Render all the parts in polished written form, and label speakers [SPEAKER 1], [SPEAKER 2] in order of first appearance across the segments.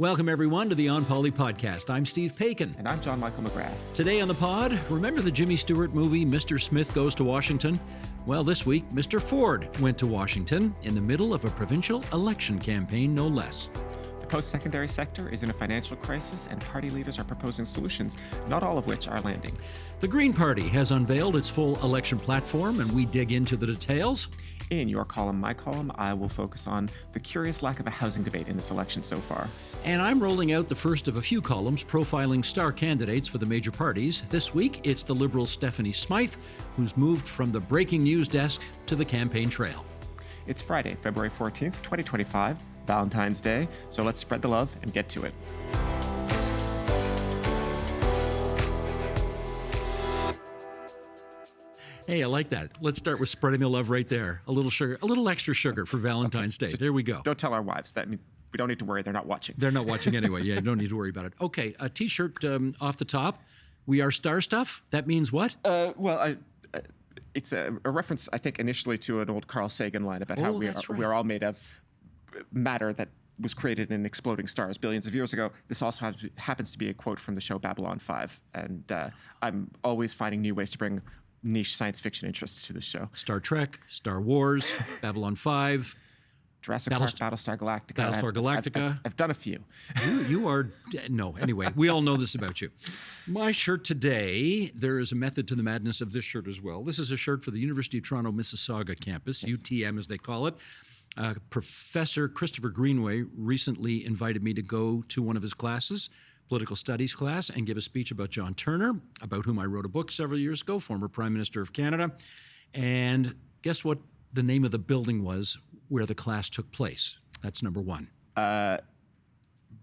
[SPEAKER 1] Welcome, everyone, to the onpoli podcast. I'm Steve Paikin.
[SPEAKER 2] And I'm John Michael McGrath.
[SPEAKER 1] Today on the pod, remember the Jimmy Stewart movie, Mr. Smith Goes to Washington? Well, this week, Mr. Ford went to Washington in the middle of a provincial election campaign, no less.
[SPEAKER 2] The post-secondary sector is in a financial crisis, and party leaders are proposing solutions, not all of which are landing.
[SPEAKER 1] The Green Party has unveiled its full election platform, and we dig into the details.
[SPEAKER 2] In your column, my column, I will focus on the curious lack of a housing debate in this election so far.
[SPEAKER 1] And I'm rolling out the first of a few columns profiling star candidates for the major parties. This week, it's the Liberal Stephanie Smythe, who's moved from the breaking news desk to the campaign trail.
[SPEAKER 2] It's Friday, February 14th, 2025, Valentine's Day, so let's spread the love and get to it.
[SPEAKER 1] Hey, I like that. Let's start with spreading the love right there. A little sugar, a little extra sugar for Valentine's Day. There we go.
[SPEAKER 2] Don't tell our wives. We don't need to worry. They're not watching.
[SPEAKER 1] They're not watching anyway. Yeah, you don't need to worry about it. Okay, a T-shirt off the top. We are star stuff. That means what?
[SPEAKER 2] It's a reference, I think, initially to an old Carl Sagan line about how we're all made of matter that was created in exploding stars billions of years ago. This also happens to be a quote from the show Babylon 5. And I'm always finding new ways to bring niche science fiction interests to the show.
[SPEAKER 1] Star Trek, Star Wars, Babylon 5,
[SPEAKER 2] Jurassic Park, Battlestar Galactica.
[SPEAKER 1] Battlestar Galactica.
[SPEAKER 2] I've done a few.
[SPEAKER 1] You are, no, anyway, we all know this about you. My shirt today, there is a method to the madness of this shirt as well. This is a shirt for the University of Toronto Mississauga campus, yes. UTM as they call it. Professor Christopher Greenway recently invited me to go to one of his classes, political studies class, and give a speech about John Turner, about whom I wrote a book several years ago, former Prime Minister of Canada. And guess what the name of the building was where the class took place? That's number one.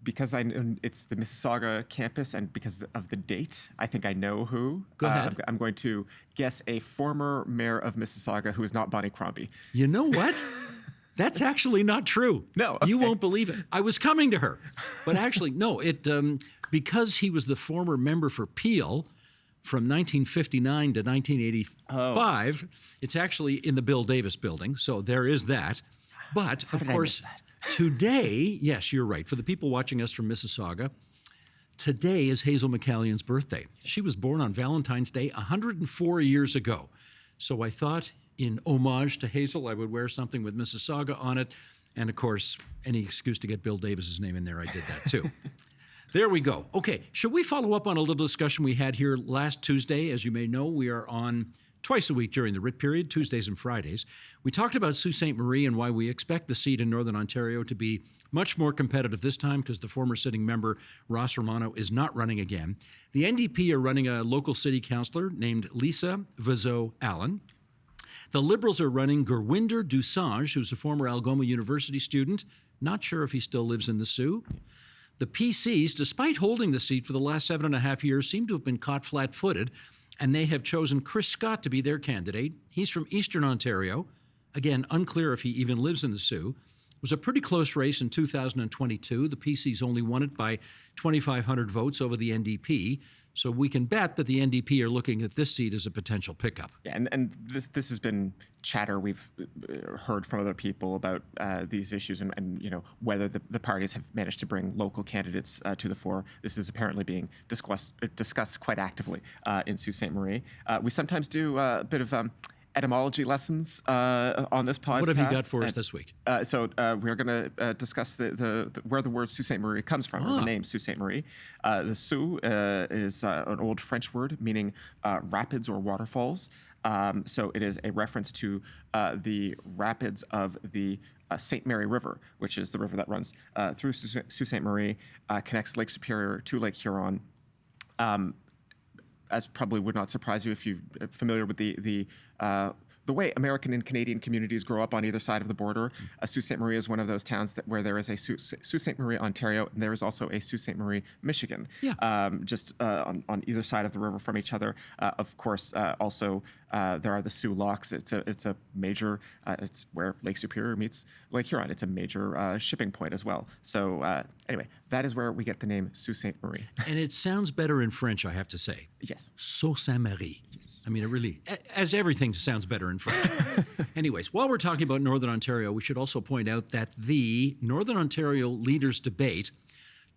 [SPEAKER 2] Because it's the Mississauga campus, and because of the date, I think I know who.
[SPEAKER 1] Go ahead.
[SPEAKER 2] I'm going to guess a former mayor of Mississauga who is not Bonnie Crombie.
[SPEAKER 1] You know what? That's actually not true.
[SPEAKER 2] No. Okay.
[SPEAKER 1] You won't believe it. I was coming to her. But actually, no, because he was the former member for Peel from 1959 to 1985, It's actually in the Bill Davis building. So there is that. But, of course, today, yes, you're right. For the people watching us from Mississauga, today is Hazel McCallion's birthday. She was born on Valentine's Day 104 years ago. So I thought, in homage to Hazel, I would wear something with Mississauga on it. And, of course, any excuse to get Bill Davis's name in there, I did that too. There we go. Okay, should we follow up on a little discussion we had here last Tuesday? As you may know, we are on twice a week during the writ period, Tuesdays and Fridays. We talked about Sault Ste. Marie and why we expect the seat in Northern Ontario to be much more competitive this time because the former sitting member, Ross Romano, is not running again. The NDP are running a local city councillor named Lisa Vizot-Allen. The Liberals are running Gurwinder Dusange, who's a former Algoma University student. Not sure if he still lives in the Sioux. The PCs, despite holding the seat for the last 7.5 years, seem to have been caught flat-footed, and they have chosen Chris Scott to be their candidate. He's from Eastern Ontario. Again, unclear if he even lives in the Sioux. It was a pretty close race in 2022. The PCs only won it by 2,500 votes over the NDP. So we can bet that the NDP are looking at this seat as a potential pickup.
[SPEAKER 2] Yeah, and this has been chatter we've heard from other people about these issues and whether the parties have managed to bring local candidates to the fore. This is apparently being discussed quite actively in Sault Ste. Marie. We sometimes do a bit of etymology lessons on this podcast.
[SPEAKER 1] What have you got for us this week?
[SPEAKER 2] So we're going to discuss the where the word Sault Ste. Marie comes from, or the name Sault Ste. Marie. The Sioux is an old French word meaning rapids or waterfalls. So it is a reference to the rapids of the St. Mary River, which is the river that runs through Sault Ste. Marie, connects Lake Superior to Lake Huron. As probably would not surprise you if you're familiar with the way American and Canadian communities grow up on either side of the border. Sault Ste. Marie is one of those towns where there is a Sault Ste. Marie, Ontario, and there is also a Sault Ste. Marie, Michigan, just on either side of the river from each other. Of course, also there are the Sioux Locks. It's a major. It's where Lake Superior meets Lake Huron. It's a major shipping point as well. So anyway, that is where we get the name Sault Ste. Marie.
[SPEAKER 1] And it sounds better in French, I have to say.
[SPEAKER 2] Yes.
[SPEAKER 1] Sault Ste. Marie.
[SPEAKER 2] Yes.
[SPEAKER 1] I mean, it really, as everything sounds better in French. Anyways, while we're talking about Northern Ontario, we should also point out that the Northern Ontario Leaders Debate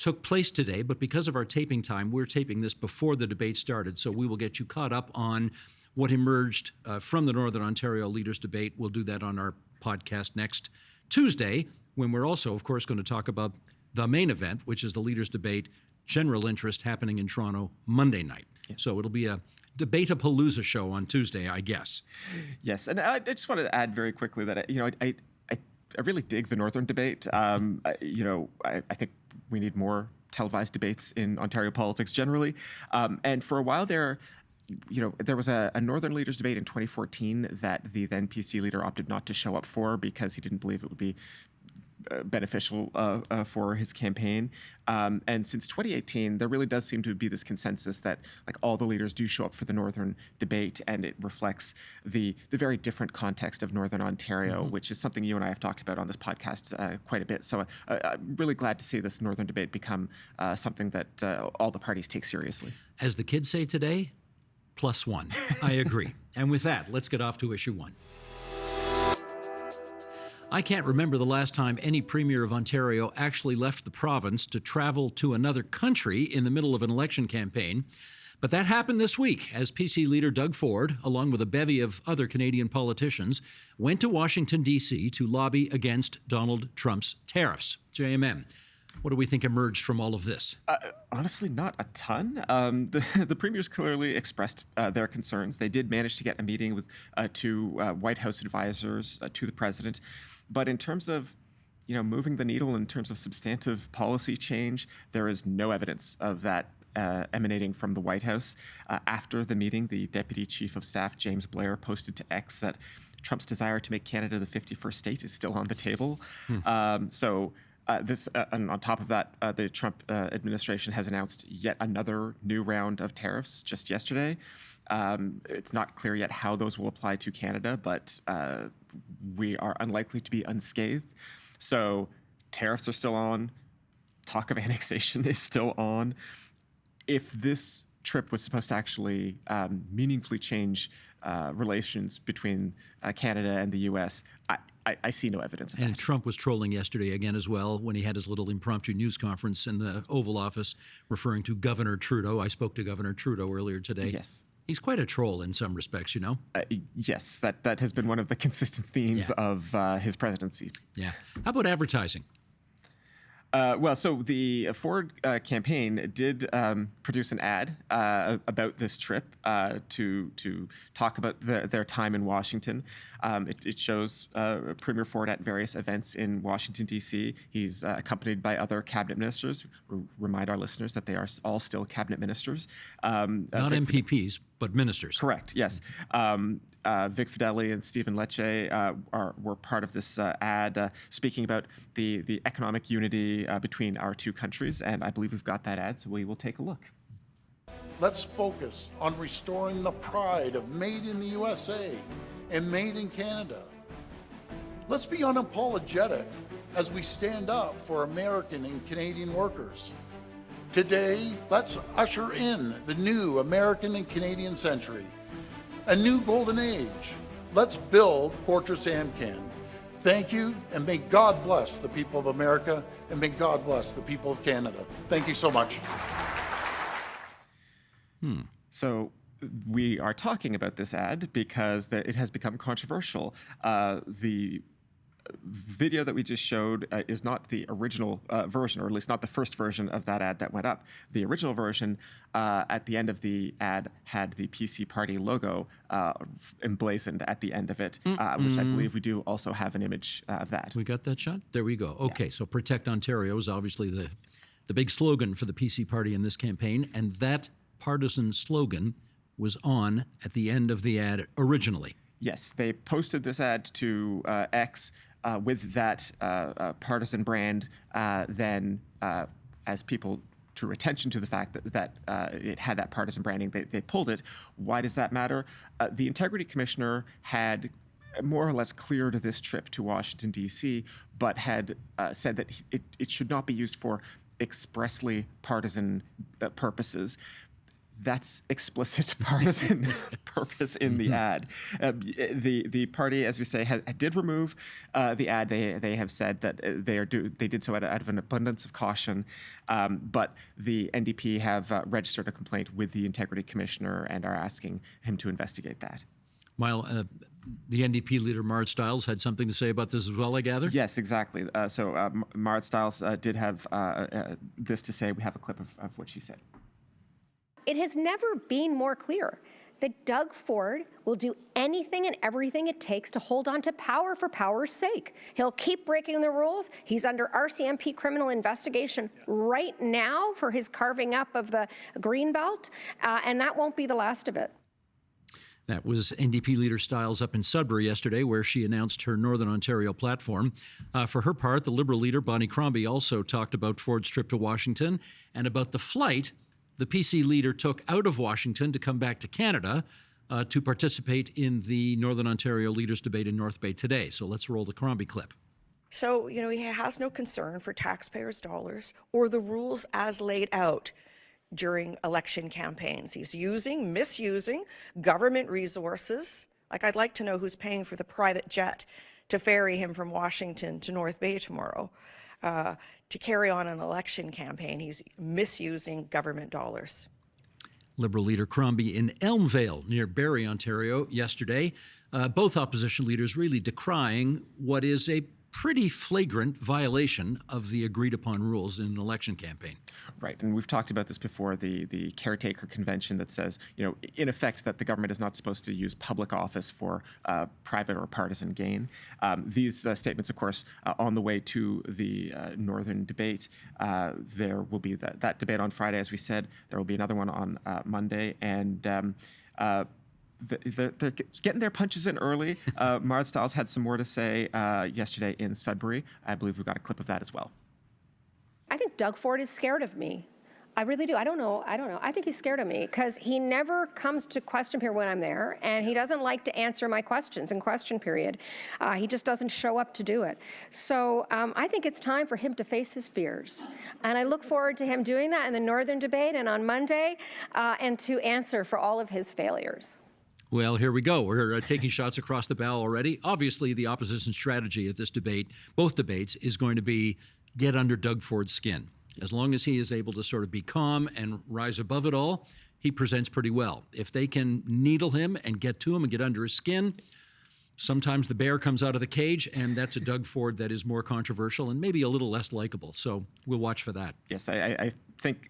[SPEAKER 1] took place today, but because of our taping time, we're taping this before the debate started, so we will get you caught up on what emerged from the Northern Ontario Leaders Debate. We'll do that on our podcast next Tuesday, when we're also, of course, going to talk about the main event, which is the Leaders Debate General Interest happening in Toronto Monday night. Yes. So it'll be a debate-a-palooza show on Tuesday, I guess.
[SPEAKER 2] Yes, and I just wanted to add very quickly that I really dig the Northern debate. I think we need more televised debates in Ontario politics generally. And for a while there, there was a Northern Leaders debate in 2014 that the then PC leader opted not to show up for because he didn't believe it would be beneficial for his campaign. And since 2018, there really does seem to be this consensus that all the leaders do show up for the Northern debate, and it reflects the very different context of Northern Ontario, which is something you and I have talked about on this podcast quite a bit. So I'm really glad to see this Northern debate become something that all the parties take seriously.
[SPEAKER 1] As the kids say today, +1. I agree. And with that, let's get off to issue 1. I can't remember the last time any premier of Ontario actually left the province to travel to another country in the middle of an election campaign. But that happened this week as PC leader Doug Ford, along with a bevy of other Canadian politicians, went to Washington, D.C. to lobby against Donald Trump's tariffs. JMM, what do we think emerged from all of this?
[SPEAKER 2] Honestly, not a ton. The premiers clearly expressed their concerns. They did manage to get a meeting with two White House advisors to the president. But in terms of, moving the needle in terms of substantive policy change, there is no evidence of that emanating from the White House. After the meeting, the Deputy Chief of Staff, James Blair, posted to X that Trump's desire to make Canada the 51st state is still on the table. And on top of that, the Trump administration has announced yet another new round of tariffs just yesterday. It's not clear yet how those will apply to Canada, but we are unlikely to be unscathed. So tariffs are still on. Talk of annexation is still on. If this trip was supposed to actually meaningfully change relations between Canada and the U.S., I see no evidence of that.
[SPEAKER 1] And Trump was trolling yesterday again as well when he had his little impromptu news conference in the Oval Office referring to Governor Trudeau. I spoke to Governor Trudeau earlier today.
[SPEAKER 2] Yes.
[SPEAKER 1] He's quite a troll in some respects,
[SPEAKER 2] Yes, that has been one of the consistent themes of his presidency.
[SPEAKER 1] Yeah. How about advertising?
[SPEAKER 2] So the Ford campaign did produce an ad about this trip to talk about their time in Washington. It shows Premier Ford at various events in Washington, D.C. He's accompanied by other cabinet ministers. Remind our listeners that they are all still cabinet ministers.
[SPEAKER 1] Not MPPs, but ministers.
[SPEAKER 2] Correct, yes. Vic Fideli and Stephen Lecce were part of this ad speaking about the economic unity between our two countries, and I believe we've got that ad, so we will take a look.
[SPEAKER 3] Let's focus on restoring the pride of Made in the USA and Made in Canada. Let's be unapologetic as we stand up for American and Canadian workers. Today, let's usher in the new American and Canadian century, a new golden age. Let's build Fortress Amcan. Thank you, and may God bless the people of America, and may God bless the people of Canada. Thank you so much.
[SPEAKER 2] So we are talking about this ad because it has become controversial. The video that we just showed is not the original version, or at least not the first version of that ad that went up. The original version at the end of the ad had the PC Party logo emblazoned at the end of it, which I believe we do also have an image of that.
[SPEAKER 1] We got that shot? There we go. Okay, so Protect Ontario is obviously the big slogan for the PC Party in this campaign, and that partisan slogan was on at the end of the ad originally.
[SPEAKER 2] Yes, they posted this ad to X with that partisan brand. Then, as people drew attention to the fact that it had that partisan branding, they pulled it. Why does that matter? The Integrity Commissioner had more or less cleared this trip to Washington, D.C., but had said that it should not be used for expressly partisan purposes. that's explicit partisan purpose in the ad. The party, as we say, did remove the ad. They have said that they did so out of an abundance of caution, but the NDP have registered a complaint with the Integrity Commissioner and are asking him to investigate that.
[SPEAKER 1] While the NDP leader, Marit Stiles, had something to say about this as well, I gather?
[SPEAKER 2] Yes, exactly. So Marit Stiles did have this to say. We have a clip of what she said.
[SPEAKER 4] It has never been more clear that Doug Ford will do anything and everything it takes to hold on to power for power's sake. He'll keep breaking the rules. He's under RCMP criminal investigation right now for his carving up of the Greenbelt, and that won't be the last of it.
[SPEAKER 1] That was NDP leader Stiles up in Sudbury yesterday, where she announced her Northern Ontario platform. For her part, the Liberal leader, Bonnie Crombie, also talked about Ford's trip to Washington and about the flight the PC leader took out of Washington to come back to Canada to participate in the Northern Ontario leaders' debate in North Bay today. So let's roll the Crombie clip.
[SPEAKER 5] So, he has no concern for taxpayers' dollars or the rules as laid out during election campaigns. He's misusing government resources. Like, I'd like to know who's paying for the private jet to ferry him from Washington to North Bay tomorrow. To carry on an election campaign, he's misusing government dollars.
[SPEAKER 1] Liberal leader Crombie in Elmvale, near Barrie, Ontario, yesterday. Both opposition leaders really decrying what is a pretty flagrant violation of the agreed-upon rules in an election campaign.
[SPEAKER 2] Right, and we've talked about this before, the caretaker convention that says, in effect, that the government is not supposed to use public office for private or partisan gain. These statements, of course, on the way to the Northern debate. There will be that debate on Friday, as we said. There will be another one on Monday, and they're getting their punches in early. Marit Stiles had some more to say yesterday in Sudbury. I believe we've got a clip of that as well.
[SPEAKER 4] I think Doug Ford is scared of me. I really do. I don't know. I think he's scared of me because he never comes to question period when I'm there, and he doesn't like to answer my questions in question period. He just doesn't show up to do it. So I think it's time for him to face his fears. And I look forward to him doing that in the Northern debate and on Monday, and to answer for all of his failures.
[SPEAKER 1] Well, here we go. We're taking shots across the bow already. Obviously, the opposition strategy at this debate, both debates, is going to be get under Doug Ford's skin. As long as he is able to sort of be calm and rise above it all, he presents pretty well. If they can needle him and get to him and get under his skin, sometimes the bear comes out of the cage, and that's a Doug Ford that is more controversial and maybe a little less likable. So we'll watch for that.
[SPEAKER 2] Yes, I think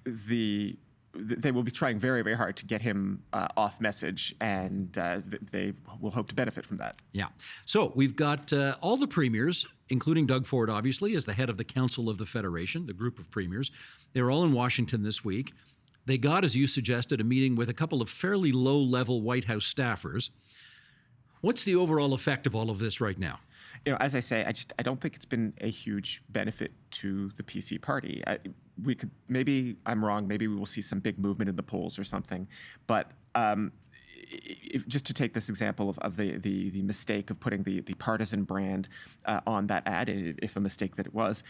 [SPEAKER 2] they will be trying very, very hard to get him off message, and they will hope to benefit from that.
[SPEAKER 1] Yeah. So we've got all the premiers, including Doug Ford, obviously, as the head of the Council of the Federation, the group of premiers. They're all in Washington this week. They got, as you suggested, a meeting with a couple of fairly low-level White House staffers. What's the overall effect of all of this right now?
[SPEAKER 2] As I say, I don't think it's been a huge benefit to the PC party. Maybe I'm wrong. Maybe we will see some big movement in the polls or something. But just to take this example of the mistake of putting the partisan brand on that ad, if a mistake that it was,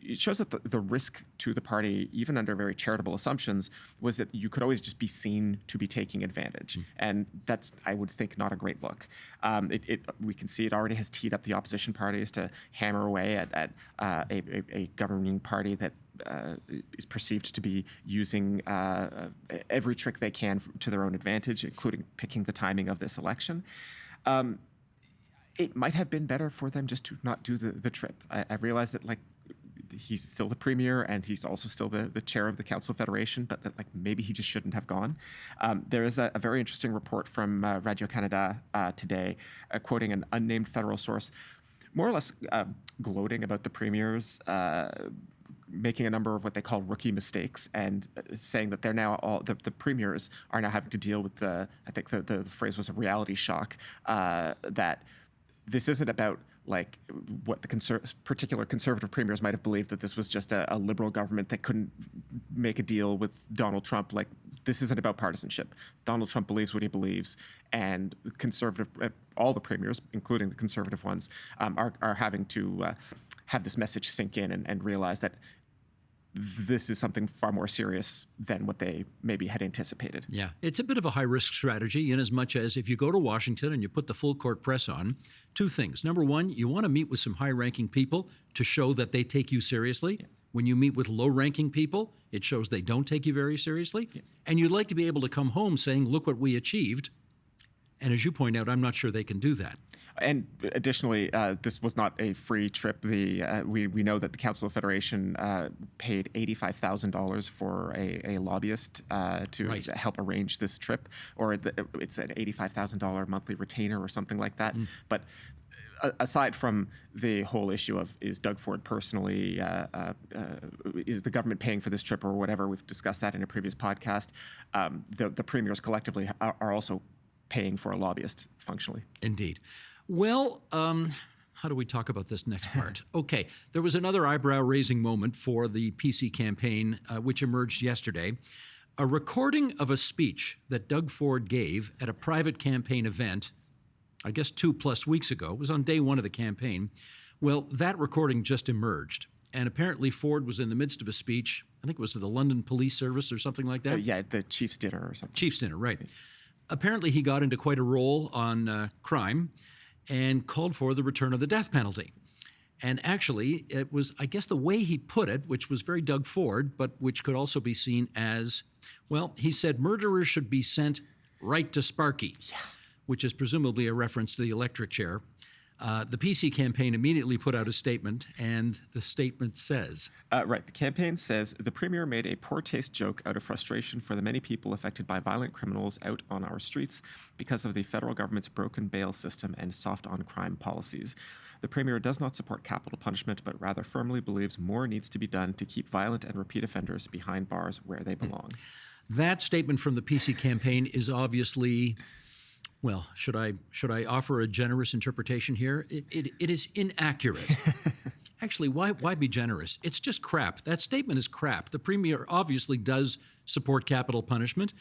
[SPEAKER 2] it shows that the risk to the party, even under very charitable assumptions, was that you could always just be seen to be taking advantage. And that's, I would think, not a great look. We can see it already has teed up the opposition parties to hammer away at a governing party that is perceived to be using every trick they can to their own advantage, including picking the timing of this election. It might have been better for them just to not do the trip. I realize that, he's still the premier and he's also still the chair of the Council of Federation, but maybe he just shouldn't have gone. There is a very interesting report from Radio-Canada today, quoting an unnamed federal source, more or less gloating about the premiers making a number of what they call rookie mistakes, and saying that they're now the premiers are now having to deal with I think the phrase was a reality shock, that this isn't about what the particular conservative premiers might have believed, that this was just a liberal government that couldn't make a deal with Donald Trump. This isn't about partisanship. Donald Trump believes what he believes, and all the premiers, including the conservative ones, are having to have this message sink in and realize that this is something far more serious than what they maybe had anticipated.
[SPEAKER 1] Yeah, it's a bit of a high-risk strategy in as much as if you go to Washington and you put the full court press on, two things. Number one, you want to meet with some high-ranking people to show that they take you seriously. Yeah. When you meet with low-ranking people, it shows they don't take you very seriously. Yeah. And you'd like to be able to come home saying, look what we achieved. And as you point out, I'm not sure they can do that.
[SPEAKER 2] And additionally, this was not a free trip. We know that the Council of Federation paid $85,000 for a lobbyist to help arrange this trip, or it's an $85,000 monthly retainer or something like that. But aside from the whole issue of is Doug Ford personally, is the government paying for this trip or whatever, we've discussed that in a previous podcast, the premiers collectively are also paying for a lobbyist functionally.
[SPEAKER 1] Indeed. Well, how do we talk about this next part? Okay, there was another eyebrow-raising moment for the PC campaign, which emerged yesterday. A recording of a speech that Doug Ford gave at a private campaign event, I guess 2+ weeks ago. It was on day one of the campaign. Well, that recording just emerged. And apparently Ford was in the midst of a speech. I think it was at the London Police Service or something like that.
[SPEAKER 2] Yeah, the Chief's dinner or something.
[SPEAKER 1] Chief's dinner, right. Apparently he got into quite a role on crime and called for the return of the death penalty. And actually, it was, I guess, the way he put it, which was very Doug Ford, but which could also be seen as, well, he said murderers should be sent right to Sparky, which is presumably a reference to the electric chair. The PC campaign immediately put out a statement, and the statement says...
[SPEAKER 2] the campaign says, the Premier made a poor taste joke out of frustration for the many people affected by violent criminals out on our streets because of the federal government's broken bail system and soft on crime policies. The Premier does not support capital punishment, but rather firmly believes more needs to be done to keep violent and repeat offenders behind bars where they belong.
[SPEAKER 1] That statement from the PC campaign is obviously... Well, should I offer a generous interpretation here? It is inaccurate. Actually, why be generous? It's just crap. That statement is crap. The Premier obviously does support capital punishment.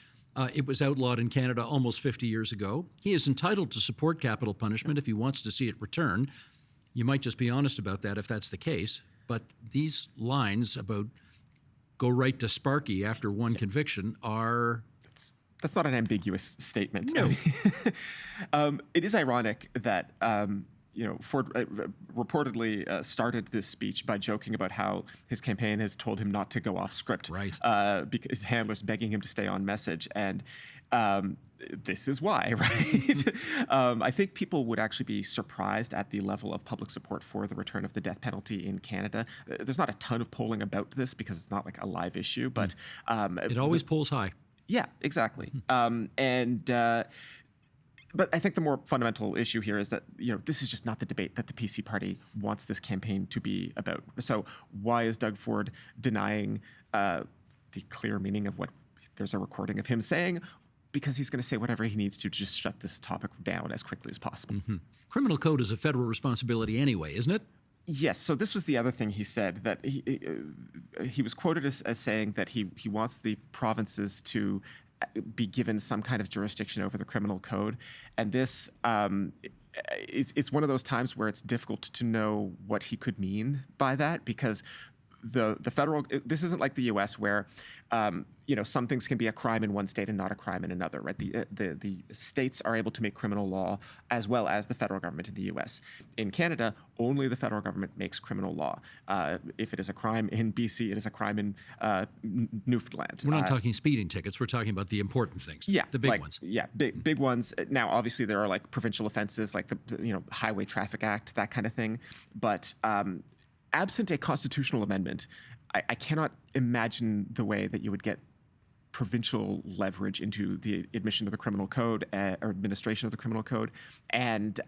[SPEAKER 1] It was outlawed in Canada almost 50 years ago. He is entitled to support capital punishment if he wants to see it return. You might just be honest about that if that's the case. But these lines about go right to Sparky after one conviction are...
[SPEAKER 2] That's not an ambiguous statement.
[SPEAKER 1] No.
[SPEAKER 2] It is ironic that Ford reportedly started this speech by joking about how his campaign has told him not to go off script.
[SPEAKER 1] Right.
[SPEAKER 2] Because his handler's begging him to stay on message. And this is why, right? I think people would actually be surprised at the level of public support for the return of the death penalty in Canada. There's not a ton of polling about this because it's not like a live issue, but...
[SPEAKER 1] it always polls high.
[SPEAKER 2] Yeah, exactly. But I think the more fundamental issue here is that, this is just not the debate that the PC party wants this campaign to be about. So why is Doug Ford denying the clear meaning of what there's a recording of him saying? Because he's going to say whatever he needs to just shut this topic down as quickly as possible.
[SPEAKER 1] Mm-hmm. Criminal code is a federal responsibility anyway, isn't it?
[SPEAKER 2] Yes. So this was the other thing he said, that he was quoted as saying that he wants the provinces to be given some kind of jurisdiction over the criminal code. And this it's one of those times where it's difficult to know what he could mean by that, because the federal, this isn't like the U.S. where some things can be a crime in one state and not a crime in another, right? The states are able to make criminal law as well as the federal government in the U.S. In Canada, only the federal government makes criminal law. If it is a crime in BC, it is a crime in Newfoundland.
[SPEAKER 1] We're not talking speeding tickets. We're talking about the important things.
[SPEAKER 2] Yeah,
[SPEAKER 1] the big ones.
[SPEAKER 2] Yeah, big ones. Now, obviously, there are like provincial offenses, like the Highway Traffic Act, that kind of thing. But absent a constitutional amendment, I cannot imagine the way that you would get provincial leverage into the admission of the criminal code or administration of the criminal code. And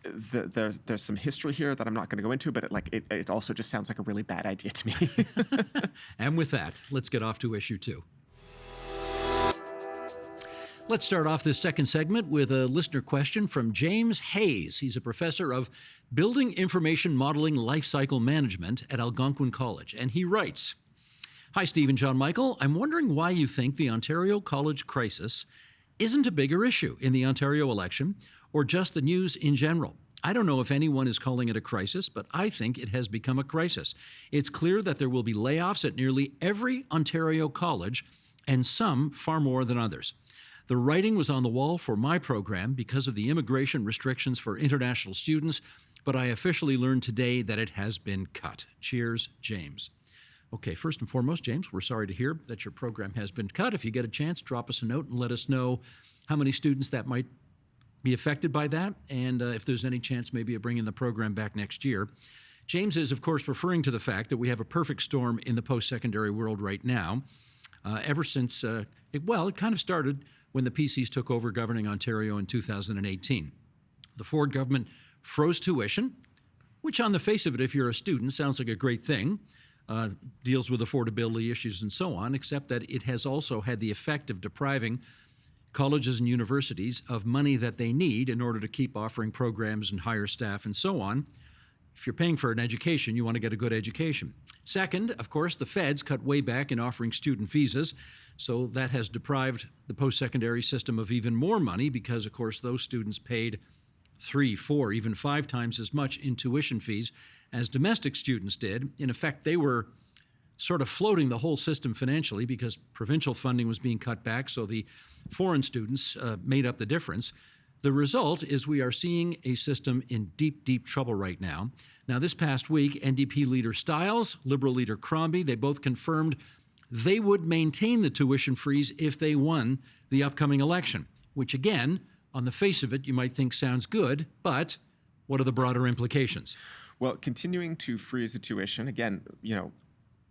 [SPEAKER 2] there's some history here that I'm not going to go into, but it also just sounds like a really bad idea to me.
[SPEAKER 1] And with that, let's get off to issue 2. Let's start off this second segment with a listener question from James Hayes. He's a professor of Building Information Modeling Lifecycle Management at Algonquin College, and he writes, Hi, Steve and John Michael. I'm wondering why you think the Ontario college crisis isn't a bigger issue in the Ontario election or just the news in general. I don't know if anyone is calling it a crisis, but I think it has become a crisis. It's clear that there will be layoffs at nearly every Ontario college, and some far more than others. The writing was on the wall for my program because of the immigration restrictions for international students, but I officially learned today that it has been cut. Cheers, James. Okay, first and foremost, James, we're sorry to hear that your program has been cut. If you get a chance, drop us a note and let us know how many students that might be affected by that, and if there's any chance maybe of bringing the program back next year. James is, of course, referring to the fact that we have a perfect storm in the post-secondary world right now. Ever since, it kind of started when the PCs took over governing Ontario in 2018. The Ford government froze tuition, which on the face of it, if you're a student, sounds like a great thing, deals with affordability issues and so on, except that it has also had the effect of depriving colleges and universities of money that they need in order to keep offering programs and hire staff and so on. If you're paying for an education, you want to get a good education. Second, of course, the feds cut way back in offering student visas, so that has deprived the post-secondary system of even more money because, of course, those students paid 3, 4, even 5 times as much in tuition fees as domestic students did. In effect, they were sort of floating the whole system financially because provincial funding was being cut back, so the foreign students made up the difference. The result is we are seeing a system in deep, deep trouble right now. Now, this past week, NDP leader Stiles, Liberal leader Crombie, they both confirmed they would maintain the tuition freeze if they won the upcoming election, which again, on the face of it, you might think sounds good, but what are the broader implications?
[SPEAKER 2] Well, continuing to freeze the tuition, again,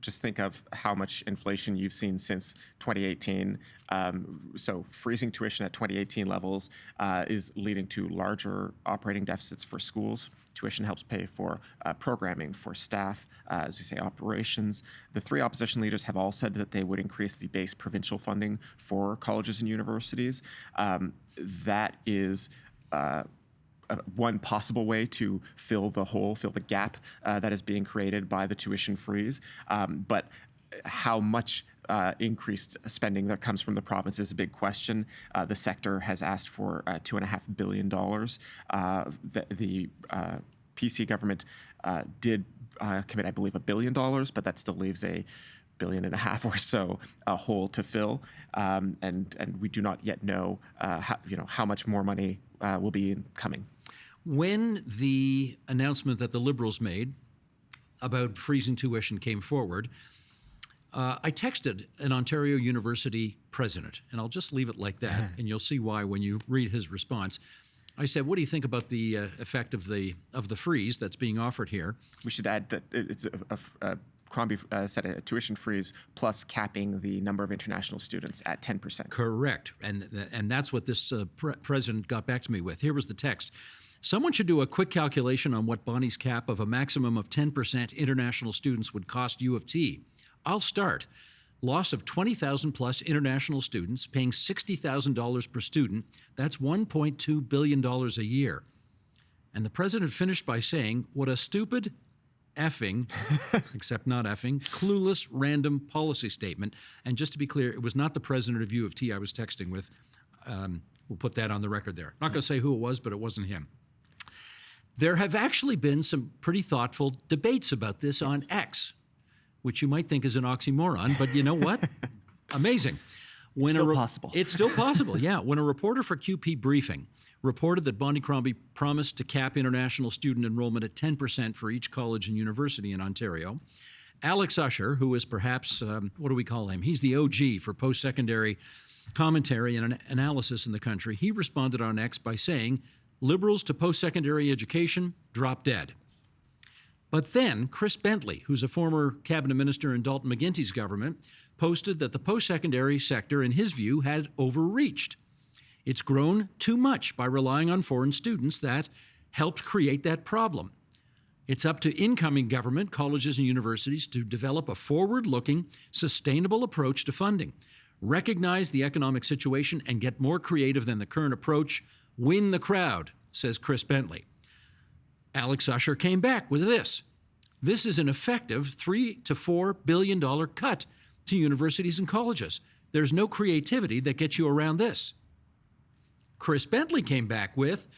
[SPEAKER 2] just think of how much inflation you've seen since 2018. So freezing tuition at 2018 levels is leading to larger operating deficits for schools. Tuition helps pay for programming, for staff, as we say, operations. The 3 opposition leaders have all said that they would increase the base provincial funding for colleges and universities. That is one possible way to fill the gap that is being created by the tuition freeze. But how much increased spending that comes from the province is a big question. The sector has asked for $2.5 billion. The PC government did commit, I believe, $1 billion, but that still leaves $1.5 billion or so a hole to fill, and we do not yet know how much more money will be coming.
[SPEAKER 1] When the announcement that the Liberals made about freezing tuition came forward, I texted an Ontario University president, and I'll just leave it like that, and you'll see why when you read his response. I said, what do you think about the effect of the freeze that's being offered here?
[SPEAKER 2] We should add that it's Crombie set a tuition freeze plus capping the number of international students at 10%.
[SPEAKER 1] Correct, and that's what this president got back to me with. Here was the text. Someone should do a quick calculation on what Bonnie's cap of a maximum of 10% international students would cost U of T. I'll start. Loss of 20,000 plus international students, paying $60,000 per student. That's $1.2 billion a year. And the president finished by saying, what a stupid, effing, except not effing, clueless, random policy statement. And just to be clear, it was not the president of U of T I was texting with. We'll put that on the record there. Not going to say who it was, but it wasn't him. There have actually been some pretty thoughtful debates about this on X, which you might think is an oxymoron, but you know what? Amazing.
[SPEAKER 2] Still possible.
[SPEAKER 1] It's still possible, yeah. When a reporter for QP Briefing reported that Bonnie Crombie promised to cap international student enrollment at 10% for each college and university in Ontario, Alex Usher, who is perhaps, what do we call him? He's the OG for post-secondary commentary and analysis in the country. He responded on X by saying, Liberals to post-secondary education, drop dead. But then Chris Bentley, who's a former cabinet minister in Dalton McGuinty's government, posted that the post-secondary sector, in his view, had overreached. It's grown too much by relying on foreign students that helped create that problem. It's up to incoming government, colleges and universities to develop a forward-looking, sustainable approach to funding, recognize the economic situation and get more creative than the current approach. Win the crowd, says Chris Bentley. Alex Usher came back with this. This is an effective $3 to $4 billion cut to universities and colleges. There's no creativity that gets you around this. Chris Bentley came back with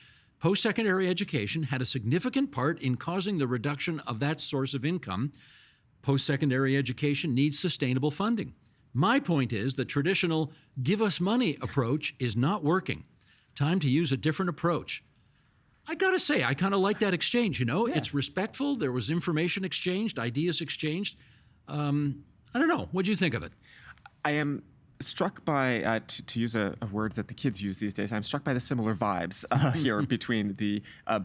[SPEAKER 1] Post-secondary education had a significant part in causing the reduction of that source of income. Post-secondary education needs sustainable funding. My point is the traditional give us money approach is not working. Time to use a different approach. I gotta say, I kind of like that exchange, It's respectful. There was information exchanged, ideas exchanged. I don't know. What'd you think of it?
[SPEAKER 2] I am struck by, to use a word that the kids use these days, I'm struck by the similar vibes here between the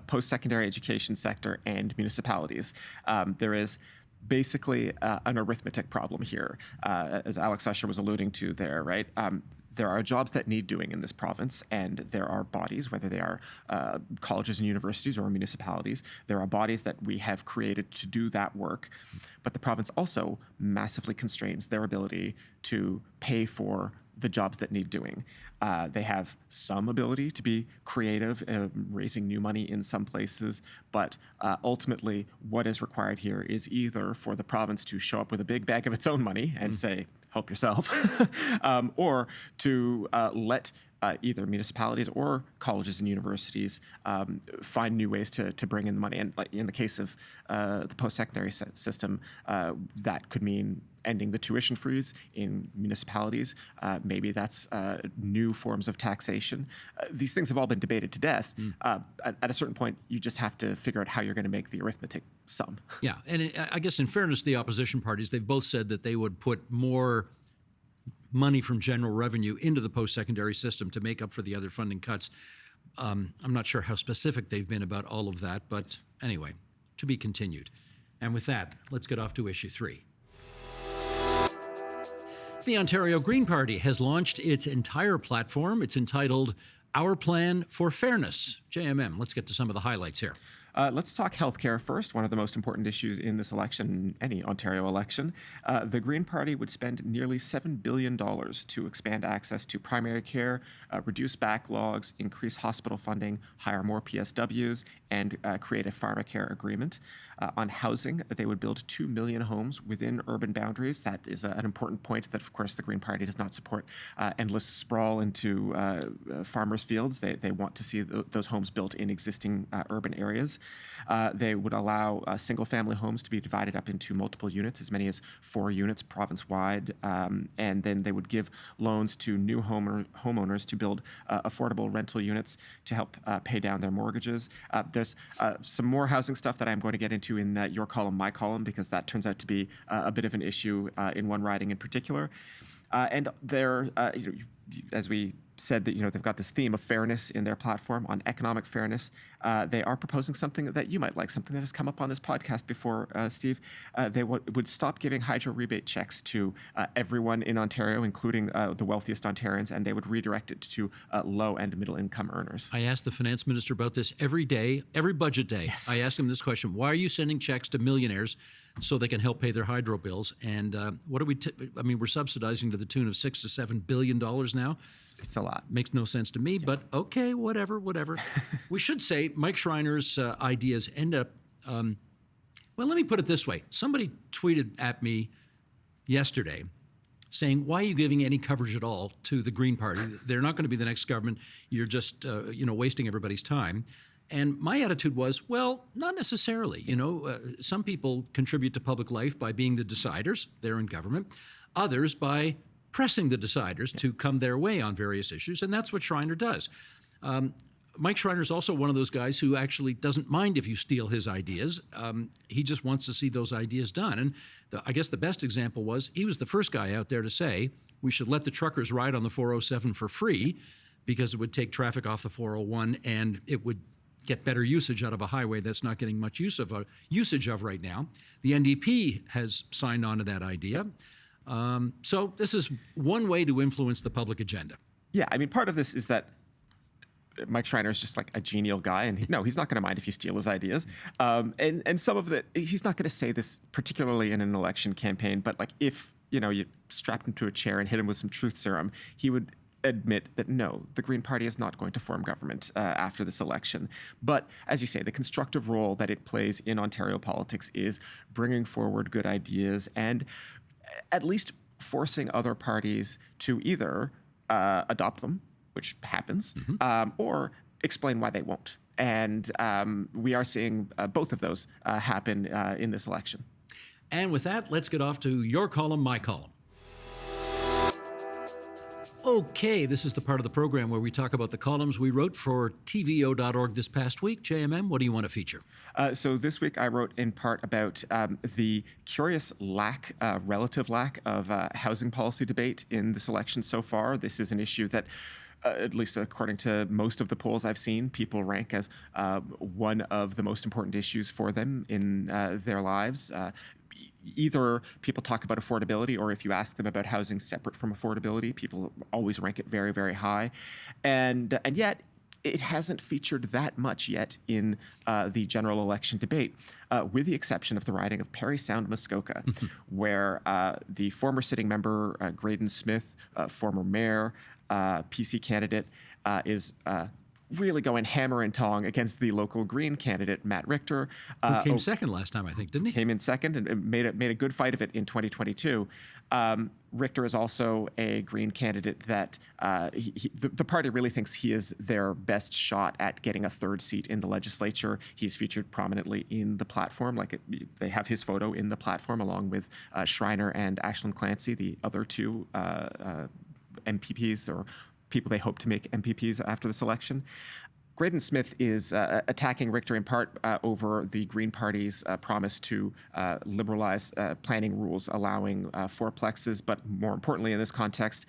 [SPEAKER 2] post-secondary education sector and municipalities. There is basically an arithmetic problem here, as Alex Usher was alluding to there, right? There are jobs that need doing in this province, and there are bodies, whether they are colleges and universities or municipalities, there are bodies that we have created to do that work. But the province also massively constrains their ability to pay for the jobs that need doing. They have some ability to be creative, raising new money in some places, but ultimately what is required here is either for the province to show up with a big bag of its own money and say, help yourself, or to let either municipalities or colleges and universities find new ways to bring in the money. And like in the case of the post-secondary system, that could mean ending the tuition freeze in municipalities. Maybe that's new forms of taxation. These things have all been debated to death. At a certain point, you just have to figure out how you're going to make the arithmetic sum.
[SPEAKER 1] Yeah, and I guess in fairness to the opposition parties, they've both said that they would put more money from general revenue into the post-secondary system to make up for the other funding cuts. I'm not sure how specific they've been about all of that, but anyway, to be continued. And with that, let's get off to issue 3. The Ontario Green Party has launched its entire platform. It's entitled Our Plan for Fairness. JMM, let's get to some of the highlights here.
[SPEAKER 2] Let's talk healthcare first, one of the most important issues in this election, any Ontario election. The Green Party would spend nearly $7 billion to expand access to primary care, reduce backlogs, increase hospital funding, hire more PSWs, and create a pharmacare agreement. On housing, they would build 2 million homes within urban boundaries. That is an important point that, of course, the Green Party does not support endless sprawl into farmers' fields. They want to see those homes built in existing urban areas. They would allow single-family homes to be divided up into multiple units, as many as 4 units province-wide, and then they would give loans to new homeowners to build affordable rental units to help pay down their mortgages. There's some more housing stuff that I'm going to get into in your column, my column, because that turns out to be a bit of an issue in one riding in particular. And they're, as we said, that they've got this theme of fairness in their platform on economic fairness. They are proposing something that you might like, something that has come up on this podcast before, Steve. They would stop giving hydro rebate checks to everyone in Ontario, including the wealthiest Ontarians, and they would redirect it to low and middle income earners.
[SPEAKER 1] I ask the finance minister about this every day, every budget day. Yes. I ask him this question: why are you sending checks to millionaires so they can help pay their hydro bills? And what are we? We're subsidizing to the tune of $6 to $7 billion now.
[SPEAKER 2] It's a lot.
[SPEAKER 1] Makes no sense to me, but okay, whatever. We should say Mike Schreiner's ideas end up. Well, let me put it this way: somebody tweeted at me yesterday saying, "Why are you giving any coverage at all to the Green Party? They're not going to be the next government. You're just wasting everybody's time." And my attitude was, well, not necessarily. Some people contribute to public life by being the deciders. They're in government. Others by pressing the deciders to come their way on various issues, and that's what Schreiner does. Mike Schreiner is also one of those guys who actually doesn't mind if you steal his ideas. He just wants to see those ideas done. And I guess the best example was he was the first guy out there to say we should let the truckers ride on the 407 for free because it would take traffic off the 401 and it would get better usage out of a highway that's not getting much usage of right now. The NDP has signed on to that idea. So this is one way to influence the public agenda.
[SPEAKER 2] Yeah, part of this is that Mike Schreiner is just like a genial guy, and he's not going to mind if you steal his ideas. And some of that, he's not going to say this particularly in an election campaign, but like if you strapped him to a chair and hit him with some truth serum, he would admit that no, the Green Party is not going to form government after this election. But as you say, the constructive role that it plays in Ontario politics is bringing forward good ideas and at least forcing other parties to either adopt them, which happens, or explain why they won't. And we are seeing both of those happen in this election.
[SPEAKER 1] And with that, let's get off to your column, my column. Okay, this is the part of the program where we talk about the columns we wrote for tvo.org this past week. JMM, what do you want to feature?
[SPEAKER 2] So this week I wrote in part about the curious relative lack of housing policy debate in this election so far. This is an issue that, at least according to most of the polls I've seen, people rank as one of the most important issues for them in their lives. Either people talk about affordability, or if you ask them about housing separate from affordability, people always rank it very, very high. And yet, it hasn't featured that much yet in the general election debate, with the exception of the riding of Parry Sound, Muskoka, where the former sitting member, Graydon Smith, former mayor, PC candidate, is really going hammer and tong against the local Green candidate, Matt Richter.
[SPEAKER 1] Who came second last time, I think, didn't he?
[SPEAKER 2] Came in second and made a good fight of it in 2022. Richter is also a Green candidate that the party really thinks he is their best shot at getting a third seat in the legislature. He's featured prominently in the platform. They have his photo in the platform along with Schreiner and Ashland Clancy, the other two MPPs or people they hope to make MPPs after this election. Graydon Smith is attacking Richter in part over the Green Party's promise to liberalize planning rules allowing fourplexes, but more importantly in this context,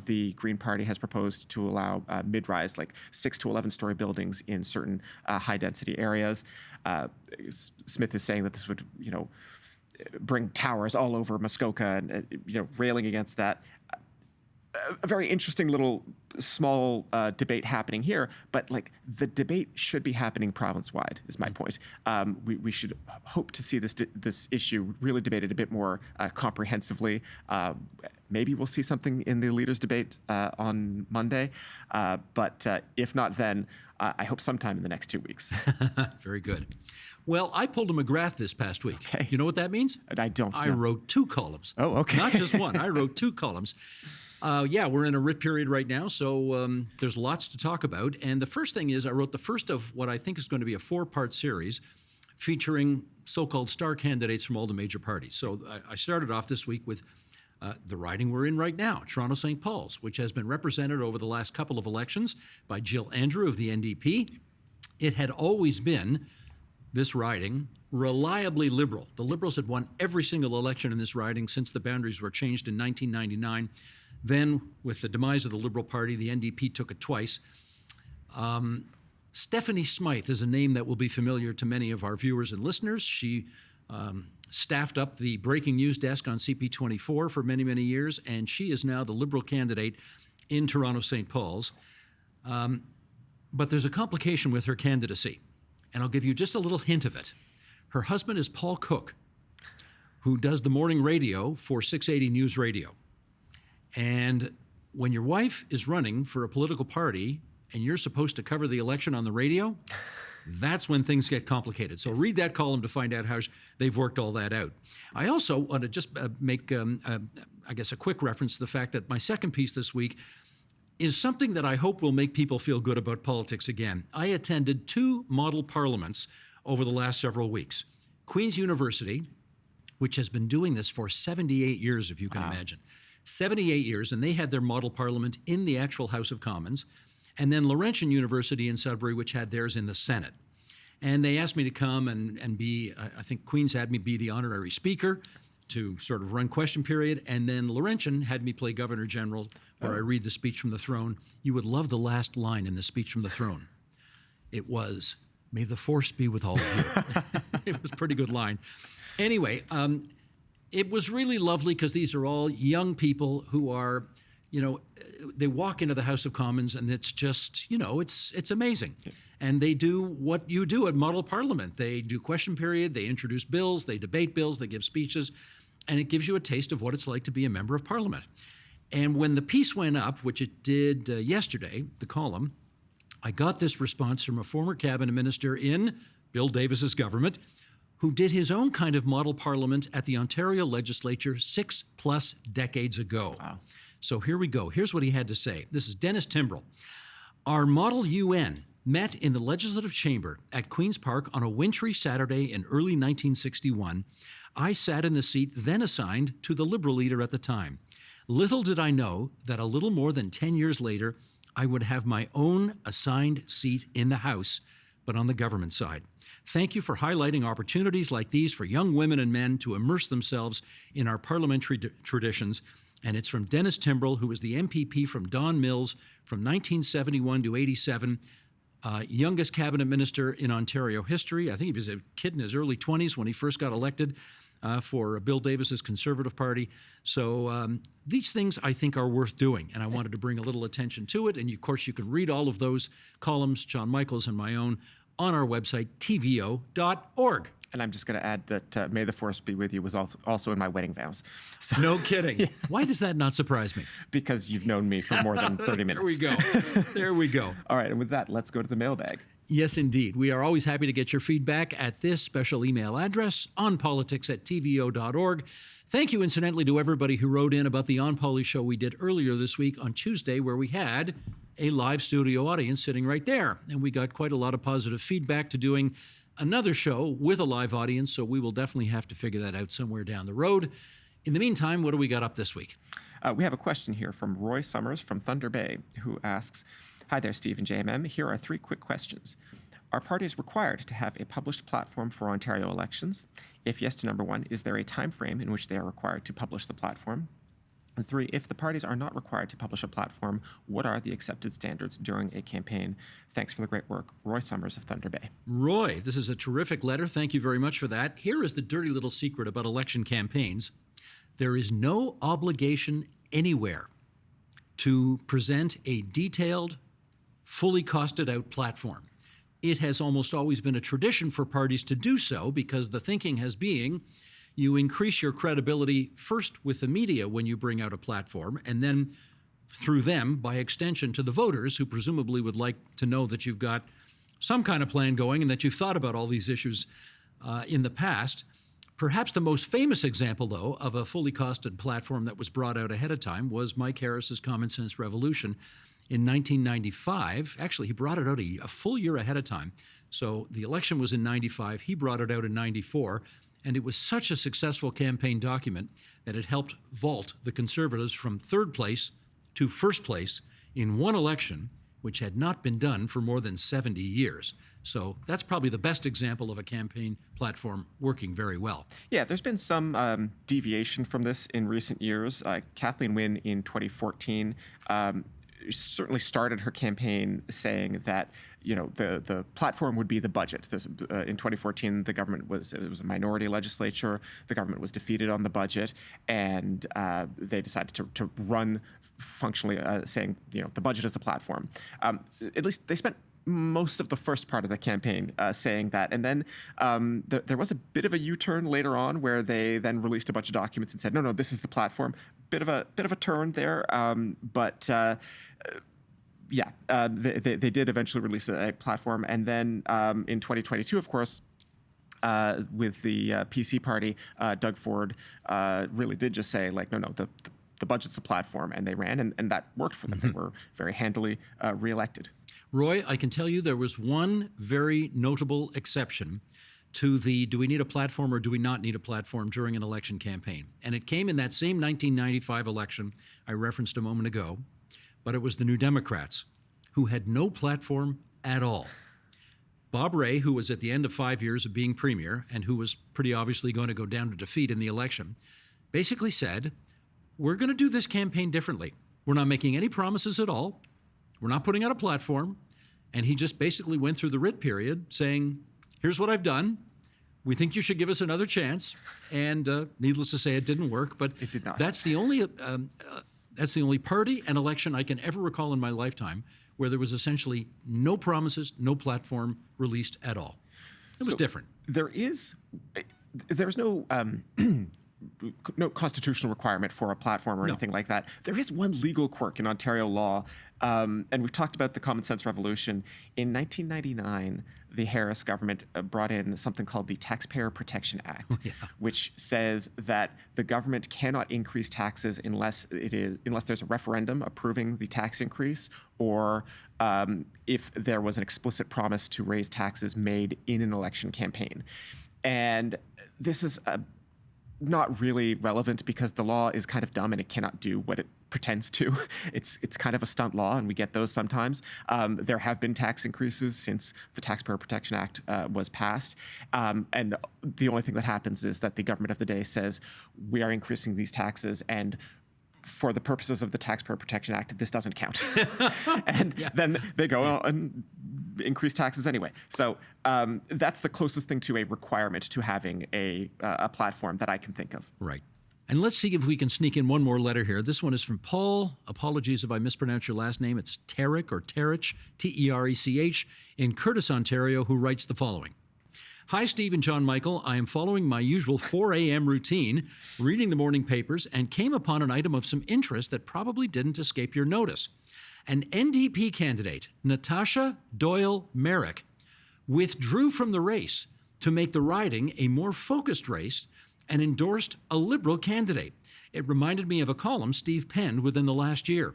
[SPEAKER 2] the Green Party has proposed to allow mid-rise, like 6 to 11-story buildings in certain high-density areas. Smith is saying that this would, bring towers all over Muskoka and, railing against that. A very interesting little small debate happening here, but the debate should be happening province-wide, is my point. We should hope to see this issue really debated a bit more comprehensively. Maybe we'll see something in the leaders' debate on Monday, but if not then, I hope sometime in the next 2 weeks.
[SPEAKER 1] Very good. Well, I pulled a McGrath this past week.
[SPEAKER 2] Okay.
[SPEAKER 1] You know what that means?
[SPEAKER 2] I don't
[SPEAKER 1] I
[SPEAKER 2] know.
[SPEAKER 1] wrote 2 columns.
[SPEAKER 2] Oh, okay.
[SPEAKER 1] Not just one. I wrote 2 columns. We're in a writ period right now, so there's lots to talk about. And the first thing is I wrote the first of what I think is going to be a 4-part series featuring so-called star candidates from all the major parties. So I started off this week with the riding we're in right now, Toronto-St. Paul's, which has been represented over the last couple of elections by Jill Andrew of the NDP. It had always been, this riding, reliably Liberal. The Liberals had won every single election in this riding since the boundaries were changed in 1999. Then, with the demise of the Liberal Party, the NDP took it twice. Stephanie Smythe is a name that will be familiar to many of our viewers and listeners. She staffed up the breaking news desk on CP24 for many, many years, and she is now the Liberal candidate in Toronto-St. Paul's. But there's a complication with her candidacy, and I'll give you just a little hint of it. Her husband is Paul Cook, who does the morning radio for 680 News Radio. And when your wife is running for a political party and you're supposed to cover the election on the radio, that's when things get complicated. So read that column to find out how they've worked all that out. I also want to just make, a quick reference to the fact that my second piece this week is something that I hope will make people feel good about politics again. I attended 2 model parliaments over the last several weeks. Queen's University, which has been doing this for 78 years, if you can imagine. 78 years, and they had their model parliament in the actual House of Commons, and then Laurentian University in Sudbury, which had theirs in the Senate. And they asked me to come and be, I think Queen's had me be the honorary speaker to sort of run question period, and then Laurentian had me play Governor General, where I read the speech from the throne. You would love the last line in the speech from the throne. It was, "May the force be with all of you." It was a pretty good line. Anyway, it was really lovely because these are all young people who are, they walk into the House of Commons and it's just, it's amazing. Yeah. And they do what you do at model parliament. They do question period, they introduce bills, they debate bills, they give speeches, and it gives you a taste of what it's like to be a member of parliament. And when the piece went up, which it did yesterday, the column, I got this response from a former cabinet minister in Bill Davis's government, who did his own kind of model parliament at the Ontario legislature 6+ decades ago. Wow. So here we go. Here's what he had to say. This is Dennis Timbrell. Our model UN met in the Legislative Chamber at Queen's Park on a wintry Saturday in early 1961, I sat in the seat then assigned to the Liberal leader at the time. Little did I know that a little more than 10 years later, I would have my own assigned seat in the House, but on the government side. Thank you for highlighting opportunities like these for young women and men to immerse themselves in our parliamentary traditions. And it's from Dennis Timbrell, who was the MPP from Don Mills from 1971 to 87, youngest cabinet minister in Ontario history. I think he was a kid in his early 20s when he first got elected for Bill Davis's Conservative Party. So these things I think are worth doing, and I wanted to bring a little attention to it. And of course, you can read all of those columns, John Michael's and my own, on our website, tvo.org.
[SPEAKER 2] And I'm just going to add that May the Force be with you was also in my wedding vows. So,
[SPEAKER 1] no kidding. Yeah. Why does that not surprise me?
[SPEAKER 2] Because you've known me for more than 30 minutes.
[SPEAKER 1] There we go. There we go.
[SPEAKER 2] All right, and with that, let's go to the mailbag.
[SPEAKER 1] Yes, indeed. We are always happy to get your feedback at this special email address, onpolitics@tvo.org. Thank you, incidentally, to everybody who wrote in about the On Poly show we did earlier this week on Tuesday, where we had a live studio audience sitting right there. And we got quite a lot of positive feedback to doing another show with a live audience, so we will definitely have to figure that out somewhere down the road. In the meantime, what do we got up this week?
[SPEAKER 2] We have a question here from Roy Summers from Thunder Bay, who asks, "Hi there, Steve and JMM. Here are 3 quick questions. Are parties required to have a published platform for Ontario elections? If yes to number 1, is there a time frame in which they are required to publish the platform? And 3, if the parties are not required to publish a platform, what are the accepted standards during a campaign? Thanks for the great work. Roy Summers of Thunder Bay."
[SPEAKER 1] Roy, this is a terrific letter. Thank you very much for that. Here is the dirty little secret about election campaigns. There is no obligation anywhere to present a detailed, fully costed out platform. It has almost always been a tradition for parties to do so because the thinking has been you increase your credibility first with the media when you bring out a platform, and then through them, by extension, to the voters who presumably would like to know that you've got some kind of plan going and that you've thought about all these issues in the past. Perhaps the most famous example, though, of a fully costed platform that was brought out ahead of time was Mike Harris's Common Sense Revolution in 1995. Actually, he brought it out a full year ahead of time. So the election was in 95. He brought it out in 94. And it was such a successful campaign document that it helped vault the Conservatives from 3rd place to 1st place in one election, which had not been done for more than 70 years. So that's probably the best example of a campaign platform working very well.
[SPEAKER 2] Yeah, there's been some deviation from this in recent years. Kathleen Wynne in 2014 certainly started her campaign saying that the platform would be the budget. In 2014, it was a minority legislature. The government was defeated on the budget, and they decided to run functionally saying the budget is the platform. At least they spent most of the first part of the campaign saying that. And then there was a bit of a U-turn later on where they then released a bunch of documents and said, no, this is the platform. Bit of a turn there. They did eventually release a platform. And then in 2022, of course, with the PC party, Doug Ford really did just say, the budget's the platform, and they ran, and that worked for them. Mm-hmm. They were very handily reelected.
[SPEAKER 1] Roy, I can tell you there was one very notable exception to the do we need a platform or do we not need a platform during an election campaign. And it came in that same 1995 election I referenced a moment ago, but it was the New Democrats who had no platform at all. Bob Rae, who was at the end of 5 years of being premier and who was pretty obviously going to go down to defeat in the election, basically said, we're going to do this campaign differently. We're not making any promises at all. We're not putting out a platform. And he just basically went through the writ period saying, here's what I've done. We think you should give us another chance. And needless to say, it didn't work. But
[SPEAKER 2] it did not.
[SPEAKER 1] That's the only party and election I can ever recall in my lifetime where there was essentially no promises, no platform released at all. It was different.
[SPEAKER 2] There's no no constitutional requirement for a platform or anything like that. There is one legal quirk in Ontario law, and we've talked about the common sense revolution. In 1999, the Harris government brought in something called the Taxpayer Protection Act, which says that the government cannot increase taxes unless there's a referendum approving the tax increase, or if there was an explicit promise to raise taxes made in an election campaign. And this is not really relevant because the law is kind of dumb and it cannot do what it pretends to. It's kind of a stunt law, and we get those sometimes. There have been tax increases since the Taxpayer Protection Act was passed, and the only thing that happens is that the government of the day says, we are increasing these taxes, and for the purposes of the Taxpayer Protection Act, this doesn't count. And then they go and increase taxes anyway. So that's the closest thing to a requirement to having a platform that I can think of.
[SPEAKER 1] Right. And let's see if we can sneak in one more letter here. This one is from Paul. Apologies if I mispronounce your last name. It's Terrick or Terich, Terech, in Curtis, Ontario, who writes the following. Hi, Steve and John Michael. I am following my usual 4 a.m. routine, reading the morning papers, and came upon an item of some interest that probably didn't escape your notice. An NDP candidate, Natasha Doyle Merrick, withdrew from the race to make the riding a more focused race and endorsed a Liberal candidate. It reminded me of a column Steve penned within the last year.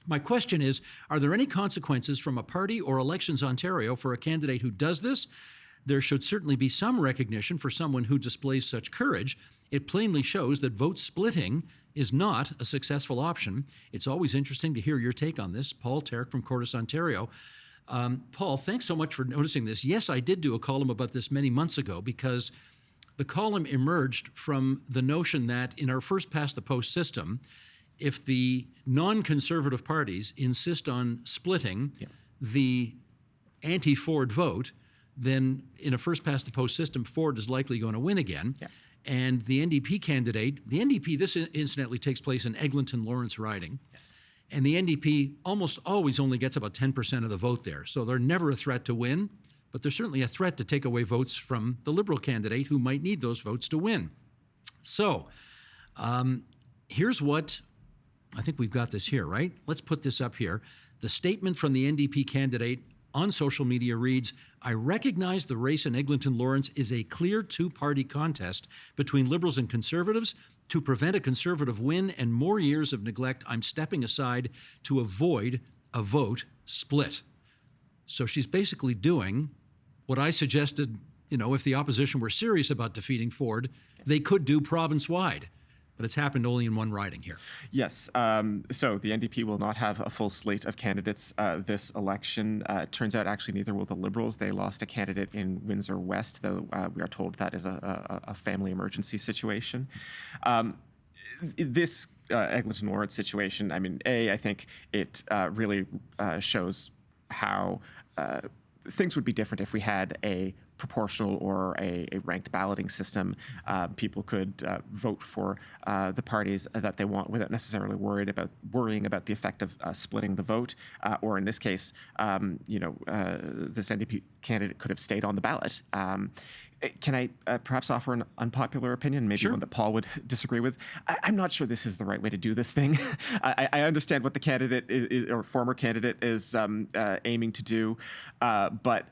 [SPEAKER 1] My question is, are there any consequences from a party or Elections Ontario for a candidate who does this? There should certainly be some recognition for someone who displays such courage. It plainly shows that vote splitting is not a successful option. It's always interesting to hear your take on this. Paul Terrick from Curtis, Ontario. Paul, thanks so much for noticing this. Yes, I did do a column about this many months ago because the column emerged from the notion that in our first past the post system, if the non-conservative parties insist on splitting the anti-Ford vote, then in a first past the post system, Ford is likely going to win again. And the NDP candidate, this incidentally takes place in Eglinton Lawrence riding. And the NDP almost always only gets about 10% of the vote there. So they're never a threat to win, but they're certainly a threat to take away votes from the Liberal candidate who might need those votes to win. So here's what, I think we've got this here, right? Let's put this up here. The statement from the NDP candidate on social media reads, I recognize the race in Eglinton Lawrence is a clear two-party contest between Liberals and Conservatives. To prevent a Conservative win and more years of neglect, I'm stepping aside to avoid a vote split. So she's basically doing what I suggested, if the opposition were serious about defeating Ford, they could do province-wide. But it's happened only in one riding here.
[SPEAKER 2] Yes. So the NDP will not have a full slate of candidates this election. It turns out actually neither will the Liberals. They lost a candidate in Windsor West, though we are told that is a family emergency situation. This Eglinton Lawrence situation, I think it really shows how things would be different if we had a proportional or a ranked balloting system. People could vote for the parties that they want without necessarily worrying about the effect of splitting the vote. Or in this case, this NDP candidate could have stayed on the ballot. Can I perhaps offer an unpopular opinion, maybe one that Paul would disagree with? I'm not sure this is the right way to do this thing. I understand what the candidate is, or former candidate is aiming to do, but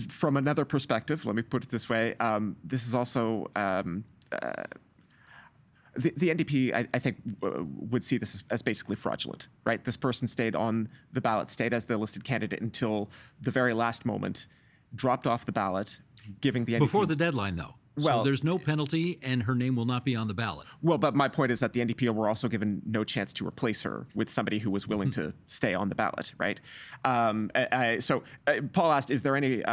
[SPEAKER 2] from another perspective, let me put it this way, this is also the NDP, I think, would see this as basically fraudulent, right? This person stayed on the ballot, stayed as the listed candidate until the very last moment, dropped off the ballot, giving the NDP...
[SPEAKER 1] Before the deadline, though.
[SPEAKER 2] Well,
[SPEAKER 1] so there's no penalty, and her name will not be on the ballot.
[SPEAKER 2] Well, but my point is that the NDP were also given no chance to replace her with somebody who was willing to stay on the ballot, right? So Paul asked, is there any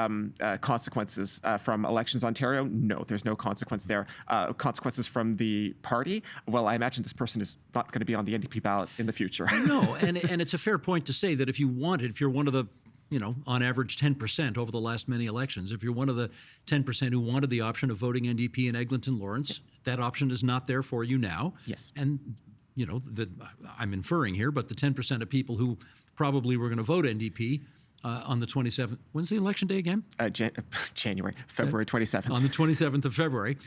[SPEAKER 2] consequences from Elections Ontario? No, there's no consequence there. Consequences from the party? Well, I imagine this person is not going to be on the NDP ballot in the future.
[SPEAKER 1] No, and it's a fair point to say that if you're one of the on average 10% over the last many elections. If you're one of the 10% who wanted the option of voting NDP in Eglinton Lawrence, that option is not there for you now.
[SPEAKER 2] Yes.
[SPEAKER 1] And, I'm inferring here, but the 10% of people who probably were going to vote NDP on the 27th, when's the election day again?
[SPEAKER 2] February 27th.
[SPEAKER 1] On the 27th of February,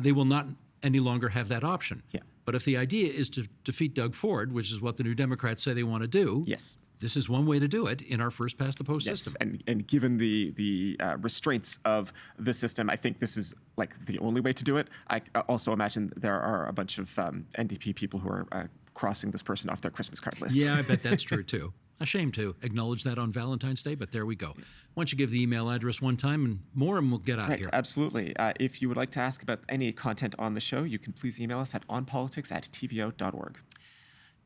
[SPEAKER 1] they will not any longer have that option.
[SPEAKER 2] Yeah.
[SPEAKER 1] But if the idea is to defeat Doug Ford, which is what the New Democrats say they want to do,
[SPEAKER 2] Yes.
[SPEAKER 1] this is one way to do it in our first past the post
[SPEAKER 2] Yes,
[SPEAKER 1] system.
[SPEAKER 2] and given the restraints of the system, I think this is like the only way to do it. I also imagine there are a bunch of NDP people who are crossing this person off their Christmas card list.
[SPEAKER 1] Yeah, I bet that's true too. A shame to acknowledge that on Valentine's Day, but there we go. Why don't you give the email address one time and more, and we'll get out of
[SPEAKER 2] Right,
[SPEAKER 1] here.
[SPEAKER 2] absolutely. If you would like to ask about any content on the show, you can please email us at onpolitics@tvo.org.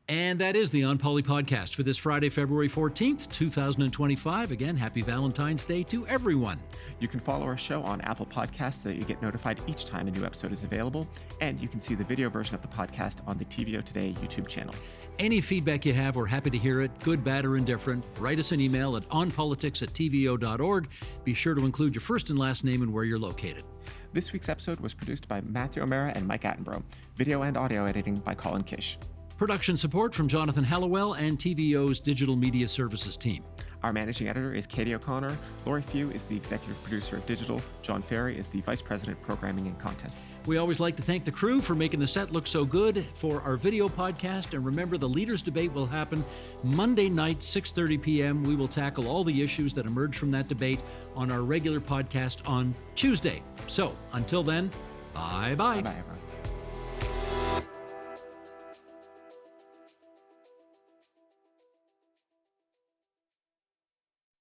[SPEAKER 1] And that is the On Poly podcast for this Friday, February 14th, 2025. Again, happy Valentine's Day to everyone.
[SPEAKER 2] You can follow our show on Apple Podcasts so that you get notified each time a new episode is available. And you can see the video version of the podcast on the TVO Today YouTube channel.
[SPEAKER 1] Any feedback you have, we're happy to hear it, good, bad, or indifferent. Write us an email at onpolitics@tvo.org. Be sure to include your first and last name and where you're located.
[SPEAKER 2] This week's episode was produced by Matthew O'Mara and Mike Attenborough. Video and audio editing by Colin Kish.
[SPEAKER 1] Production support from Jonathan Hallowell and TVO's Digital Media Services team.
[SPEAKER 2] Our managing editor is Katie O'Connor. Lori Few is the executive producer of Digital. John Ferry is the vice president, programming and content.
[SPEAKER 1] We always like to thank the crew for making the set look so good for our video podcast. And remember, the leaders' debate will happen Monday night, 6:30 p.m. We will tackle all the issues that emerge from that debate on our regular podcast on Tuesday. So until then, bye-bye.
[SPEAKER 2] Bye, everyone.